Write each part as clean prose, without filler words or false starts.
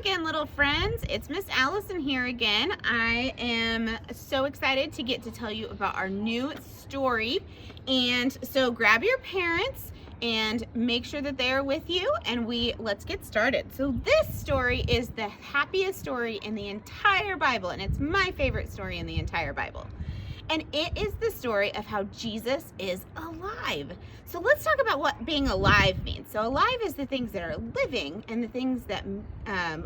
again, little friends. It's Miss Allison here again. I am so excited to get to tell you about our new story. And so grab your parents and make sure that they are with you, and let's get started. So this story is the happiest story in the entire Bible, and it's my favorite story in the entire Bible. And it is the story of how Jesus is alive. So let's talk about what being alive means. So alive is the things that are living and the things that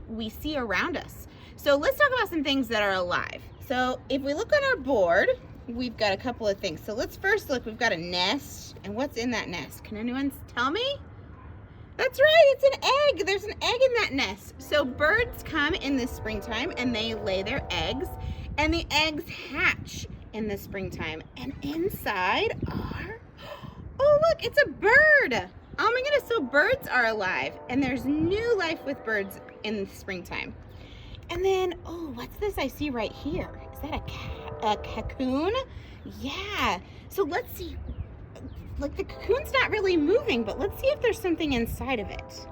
we see around us. So let's talk about some things that are alive. So if we look on our board, we've got a couple of things. So let's first look, we've got a nest. And what's in that nest? Can anyone tell me? That's right, it's an egg. There's an egg in that nest. So birds come in the springtime and they lay their eggs, and the eggs hatch in the springtime, and inside are, oh look, it's a bird. Oh my goodness, so birds are alive, and there's new life with birds in the springtime. And then, oh, what's this I see right here? Is that a cocoon? Yeah, so let's see, like the cocoon's not really moving, but let's see if there's something inside of it.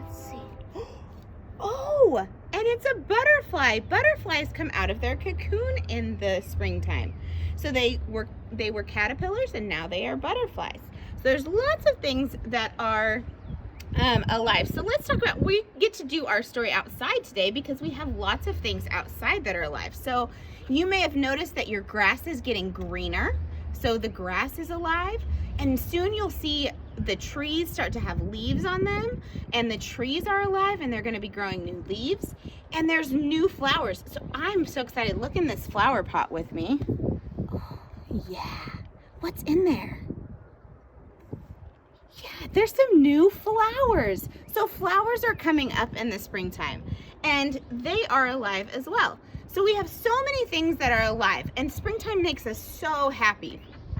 Let's see. Oh, and it's a butterfly. Butterflies come out of their cocoon in the springtime. So they were caterpillars, and now they are butterflies. So there's lots of things that are alive. So let's talk about, we get to do our story outside today because we have lots of things outside that are alive. So you may have noticed that your grass is getting greener. So the grass is alive, and soon you'll see the trees start to have leaves on them, and the trees are alive and they're going to be growing new leaves, and there's new flowers. So I'm so excited. Look in this flower pot with me. Oh, yeah. What's in there? Yeah, there's some new flowers. So flowers are coming up in the springtime, and they are alive as well. So we have so many things that are alive, and springtime makes us so happy.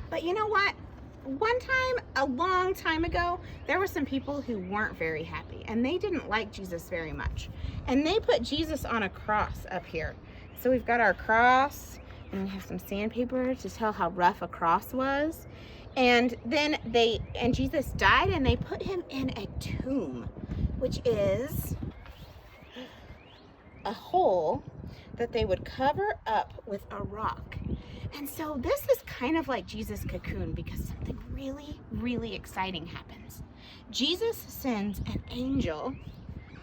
But you know what? One time, a long time ago, there were some people who weren't very happy, and they didn't like Jesus very much. And they put Jesus on a cross up here. So we've got our cross, and we have some sandpaper to tell how rough a cross was. And then Jesus died, and they put him in a tomb, which is a hole that they would cover up with a rock. And so this is kind of like Jesus' cocoon, because something really, really exciting happens. Jesus sends an angel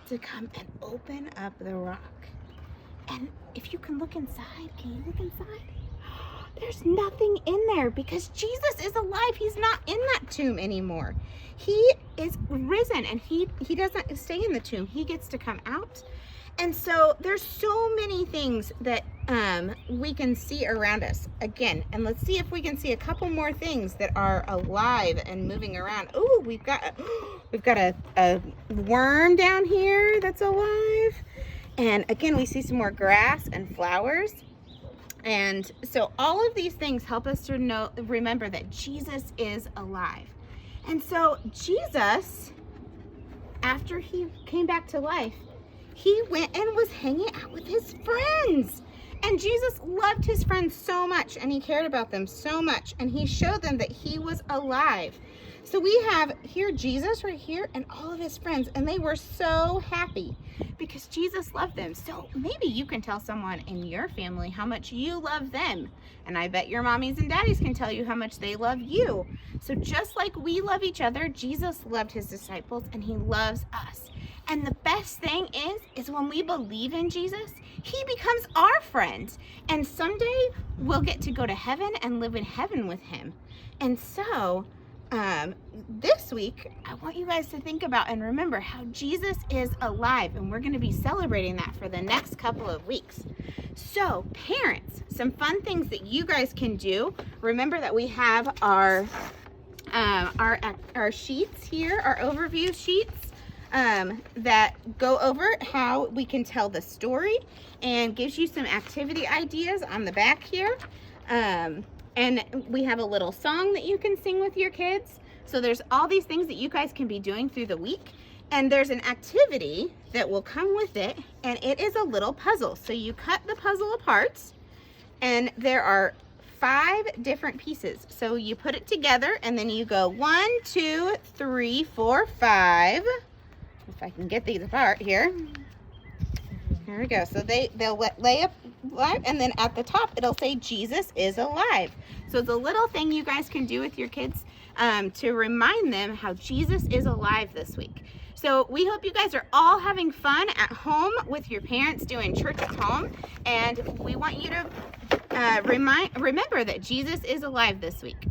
to come and open up the rock. And if you can look inside, can you look inside? There's nothing in there, because Jesus is alive. He's not in that tomb anymore. He is risen, and he doesn't stay in the tomb. He gets to come out. And so there's so many things that we can see around us again. And let's see if we can see a couple more things that are alive and moving around. Oh, we've got a worm down here that's alive. And again, we see some more grass and flowers. And so all of these things help us to remember that Jesus is alive. And so Jesus, after he came back to life, he went and was hanging out with his friends. And Jesus loved his friends so much, and he cared about them so much, and he showed them that he was alive. So we have here Jesus right here and all of his friends, and they were so happy because Jesus loved them. So maybe you can tell someone in your family how much you love them. And I bet your mommies and daddies can tell you how much they love you. So just like we love each other, Jesus loved his disciples, and he loves us. And the best thing is when we believe in Jesus, he becomes our friend. And someday we'll get to go to heaven and live in heaven with him. And so this week, I want you guys to think about and remember how Jesus is alive. And we're going to be celebrating that for the next couple of weeks. So parents, some fun things that you guys can do. Remember that we have our sheets here, our overview sheets. That go over how we can tell the story, and gives you some activity ideas on the back here. And we have a little song that you can sing with your kids. So there's all these things that you guys can be doing through the week. And there's an activity that will come with it, and it is a little puzzle. So you cut the puzzle apart, and there are 5 different pieces. So you put it together, and then you go 1, 2, 3, 4, 5. If I can get these apart here. There we go. So they'll lay up live, and then at the top it'll say Jesus is alive. So it's a little thing you guys can do with your kids to remind them how Jesus is alive this week. So we hope you guys are all having fun at home with your parents doing church at home, and we want you to remember that Jesus is alive this week.